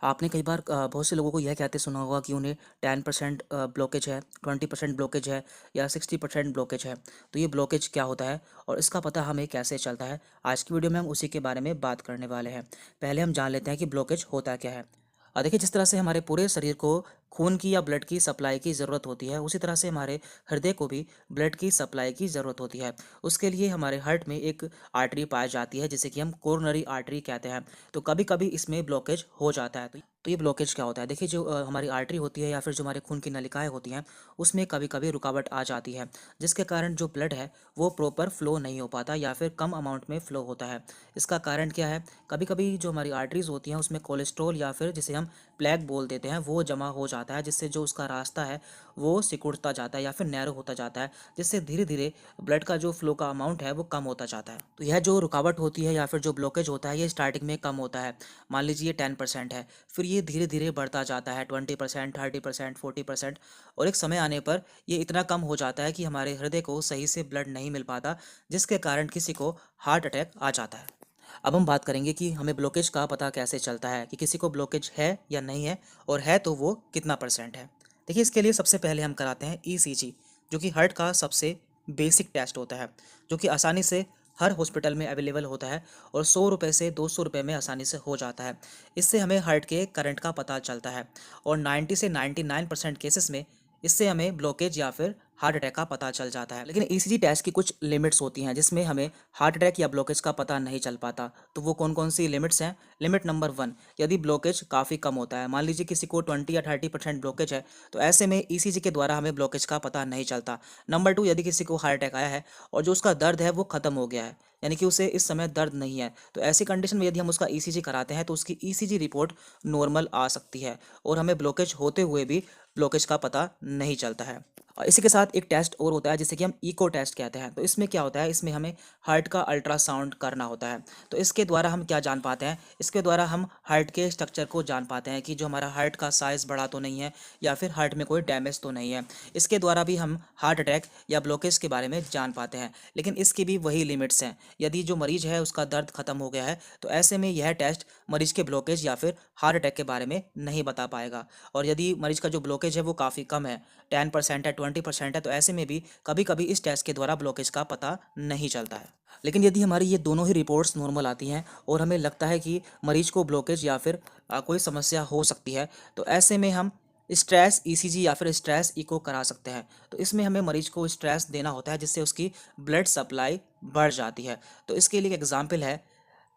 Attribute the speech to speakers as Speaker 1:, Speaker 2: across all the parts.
Speaker 1: आपने कई बार बहुत से लोगों को यह कहते सुना होगा कि उन्हें 10% ब्लॉकेज है, 20% ब्लॉकेज है या 60% ब्लॉकेज है। तो ये ब्लॉकेज क्या होता है और इसका पता हमें कैसे चलता है? आज की वीडियो में हम उसी के बारे में बात करने वाले हैं। पहले हम जान लेते हैं कि ब्लॉकेज होता क्या है। देखिए, जिस तरह से हमारे पूरे शरीर को खून की या ब्लड की सप्लाई की ज़रूरत होती है, उसी तरह से हमारे हृदय को भी ब्लड की सप्लाई की ज़रूरत होती है। उसके लिए हमारे हार्ट में एक आर्टरी पाई जाती है जिसे कि हम कोरोनरी आर्टरी कहते हैं। तो कभी कभी इसमें ब्लॉकेज हो जाता है। तो ये ब्लॉकेज क्या होता है? देखिए, जो हमारी आर्टरी होती है या फिर जो हमारे खून की नलिकाएं होती हैं, उसमें कभी कभी रुकावट आ जाती है, जिसके कारण जो ब्लड है वो प्रॉपर फ्लो नहीं हो पाता या फिर कम अमाउंट में फ्लो होता है। इसका कारण क्या है? कभी कभी जो हमारी आर्टरीज होती हैं उसमें कोलेस्ट्रॉल या फिर जिसे हम प्लेग बोल देते हैं, वो जमा हो जाता है, जिससे जो उसका रास्ता है वो सिकुड़ता जाता है या फिर नैरो होता जाता है, जिससे धीरे धीरे ब्लड का जो फ्लो का अमाउंट है वो कम होता जाता है। तो यह जो रुकावट होती है या फिर जो ब्लॉकेज होता है, ये स्टार्टिंग में कम होता है। मान लीजिए 10% है, फिर ये धीरे धीरे बढ़ता जाता है 20%, 30%, 40%, और एक समय आने पर ये इतना कम हो जाता है कि हमारे हृदय को सही से ब्लड नहीं मिल पाता, जिसके कारण किसी को हार्ट अटैक आ जाता है। अब हम बात करेंगे कि हमें ब्लॉकेज का पता कैसे चलता है कि किसी को ब्लॉकेज है या नहीं है, और है तो वो कितना परसेंट है। देखिए, इसके लिए सबसे पहले हम कराते हैं ईसीजी, जो कि हार्ट का सबसे बेसिक टेस्ट होता है, जो कि आसानी से हर हॉस्पिटल में अवेलेबल होता है और 100 रुपये से 200 रुपये में आसानी से हो जाता है। इससे हमें हार्ट के करंट का पता चलता है, और 90 से 99% केसेस में इससे हमें ब्लॉकेज या फिर हार्ट अटैक का पता चल जाता है। लेकिन ईसीजी टेस्ट की कुछ लिमिट्स होती हैं जिसमें हमें हार्ट अटैक या ब्लॉकेज का पता नहीं चल पाता। तो वो कौन कौन सी लिमिट्स हैं? लिमिट नंबर 1, यदि ब्लॉकेज काफ़ी कम होता है, मान लीजिए किसी को 20 या 30% ब्लॉकेज है, तो ऐसे में ईसीजी के द्वारा हमें ब्लॉकेज का पता नहीं चलता। नंबर 2, यदि किसी को हार्ट अटैक आया है और जो उसका दर्द है वो खत्म हो गया है, यानी कि उसे इस समय दर्द नहीं है, तो ऐसी कंडीशन में यदि हम उसका ईसीजी कराते हैं तो उसकी ईसीजी रिपोर्ट नॉर्मल आ सकती है, और हमें ब्लॉकेज होते हुए भी ब्लॉकेज का पता नहीं चलता है। और इसी के साथ एक टेस्ट और होता है जिसे कि हम इको टेस्ट कहते हैं। तो इसमें क्या होता है? इसमें हमें हार्ट का अल्ट्रासाउंड करना होता है। तो इसके द्वारा हम क्या जान पाते हैं? इसके द्वारा हम हार्ट के स्ट्रक्चर को जान पाते हैं कि जो हमारा हार्ट का साइज़ बड़ा तो नहीं है या फिर हार्ट में कोई डैमेज तो नहीं है। इसके द्वारा भी हम हार्ट अटैक या ब्लॉकेज के बारे में जान पाते हैं, लेकिन इसकी भी वही लिमिट्स हैं। यदि जो मरीज है उसका दर्द खत्म हो गया है, तो ऐसे में यह टेस्ट मरीज के ब्लॉकेज या फिर हार्ट अटैक के बारे में नहीं बता पाएगा। और यदि मरीज का जो ब्लॉकेज है वो काफ़ी कम है, 10% है, 20% है, तो ऐसे में भी कभी कभी इस टेस्ट के द्वारा ब्लॉकेज का पता नहीं चलता है। लेकिन यदि हमारी ये दोनों ही रिपोर्ट्स नॉर्मल आती हैं और हमें लगता है कि मरीज को ब्लॉकेज या फिर कोई समस्या हो सकती है, तो ऐसे में हम स्ट्रेस ईसीजी या फिर स्ट्रेस इको करा सकते हैं। तो इसमें हमें मरीज को स्ट्रेस देना होता है, जिससे उसकी ब्लड सप्लाई बढ़ जाती है। तो इसके लिए एक एग्जाम्पल है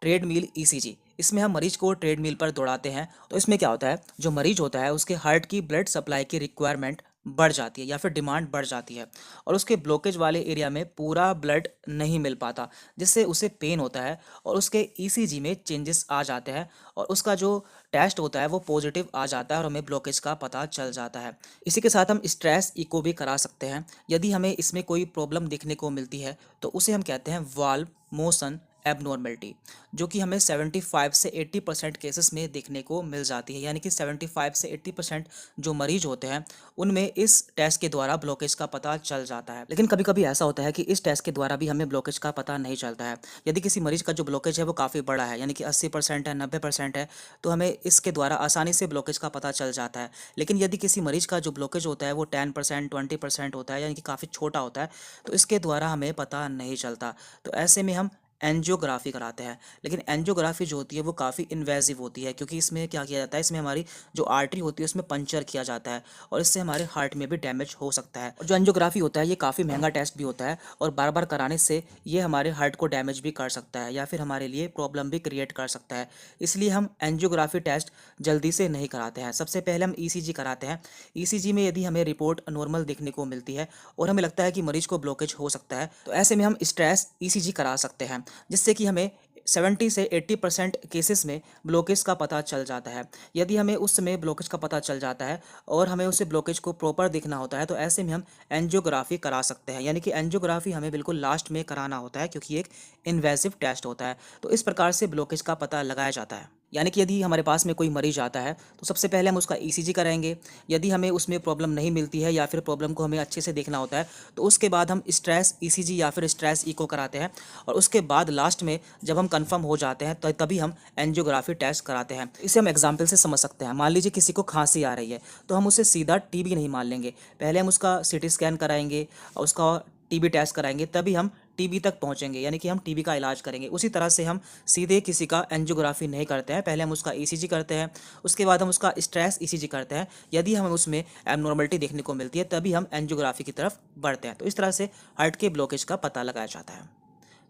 Speaker 1: ट्रेडमिल ईसीजी। इसमें हम मरीज को ट्रेडमिल पर दौड़ाते हैं। तो इसमें क्या होता है? जो मरीज होता है उसके हार्ट की ब्लड सप्लाई की रिक्वायरमेंट बढ़ जाती है या फिर डिमांड बढ़ जाती है, और उसके ब्लॉकेज वाले एरिया में पूरा ब्लड नहीं मिल पाता, जिससे उसे पेन होता है और उसके ईसीजी में चेंजेस आ जाते हैं, और उसका जो टेस्ट होता है वो पॉजिटिव आ जाता है और हमें ब्लॉकेज का पता चल जाता है। इसी के साथ हम स्ट्रेस इको भी करा सकते हैं। यदि हमें इसमें कोई प्रॉब्लम देखने को मिलती है तो उसे हम कहते हैं वाल्व मोशन एबनॉर्मेलिटी, जो कि हमें 75 से 80% केसेस में देखने को मिल जाती है। यानी कि 75 से 80% जो मरीज होते हैं उनमें इस टेस्ट के द्वारा ब्लॉकेज का पता चल जाता है। लेकिन कभी कभी ऐसा होता है कि इस टेस्ट के द्वारा भी हमें ब्लॉकेज का पता नहीं चलता है। यदि किसी मरीज का जो ब्लॉकेज है वो काफ़ी बड़ा है, यानी कि 80% है, 90% है, तो हमें इसके द्वारा आसानी से ब्लॉकेज का पता चल जाता है। लेकिन यदि किसी मरीज का जो ब्लॉकेज होता है वो 10%, 20% होता है, यानी कि काफ़ी छोटा होता है, तो इसके द्वारा हमें पता नहीं चलता। तो ऐसे में हम एंजियोग्राफी कराते हैं। लेकिन एंजियोग्राफी जो होती है वो काफ़ी इन्वेजिव होती है, क्योंकि इसमें क्या किया जाता है? इसमें हमारी जो आर्टरी होती है उसमें पंचर किया जाता है, और इससे हमारे हार्ट में भी डैमेज हो सकता है। और जो एंजियोग्राफी होता है ये काफ़ी महंगा टेस्ट भी होता है, और बार बार कराने से ये हमारे हार्ट को डैमेज भी कर सकता है या फिर हमारे लिए प्रॉब्लम भी क्रिएट कर सकता है। इसलिए हम एंजियोग्राफी टेस्ट जल्दी से नहीं कराते हैं। सबसे पहले हम ईसीजी कराते हैं। ईसीजी में यदि हमें रिपोर्ट नॉर्मल देखने को मिलती है और हमें लगता है कि मरीज को ब्लॉकेज हो सकता है, तो ऐसे में हम स्ट्रेस ईसीजी करा सकते हैं, जिससे कि हमें 70 से 80% केसेस में ब्लॉकेज का पता चल जाता है। यदि हमें उस समय ब्लॉकेज का पता चल जाता है और हमें उसे ब्लॉकेज को प्रॉपर देखना होता है, तो ऐसे में हम एंजियोग्राफी करा सकते हैं। यानी कि एंजियोग्राफी हमें बिल्कुल लास्ट में कराना होता है, क्योंकि एक इन्वेसिव टेस्ट होता है। तो इस प्रकार से ब्लॉकेज का पता लगाया जाता है। यानी कि यदि हमारे पास में कोई मरीज आता है तो सबसे पहले हम उसका ईसीजी कराएंगे। यदि हमें उसमें प्रॉब्लम नहीं मिलती है या फिर प्रॉब्लम को हमें अच्छे से देखना होता है तो उसके बाद हम स्ट्रेस ईसीजी या फिर स्ट्रेस इको कराते हैं। और उसके बाद लास्ट में जब हम कंफर्म हो जाते हैं तो तभी हम एंजियोग्राफी टेस्ट कराते हैं। इसे हम एग्जाम्पल से समझ सकते हैं। मान लीजिए किसी को खांसी आ रही है तो हम उसे सीधा टीबी नहीं मान लेंगे, पहले हम उसका सीटी स्कैन कराएंगे और उसका टीबी टेस्ट कराएंगे, तभी हम टीबी तक पहुंचेंगे, यानी कि हम टीबी का इलाज करेंगे। उसी तरह से हम सीधे किसी का एंजियोग्राफी नहीं करते हैं, पहले हम उसका ईसीजी करते हैं, उसके बाद हम उसका स्ट्रेस ईसीजी करते हैं। यदि हमें उसमें एबनॉर्मलिटी देखने को मिलती है तभी हम एंजियोग्राफी की तरफ बढ़ते हैं। तो इस तरह से हार्ट के ब्लॉकेज का पता लगाया जाता है।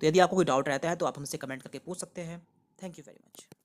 Speaker 1: तो यदि आपको कोई डाउट रहता है तो आप हमसे कमेंट करके पूछ सकते हैं। Thank you very much.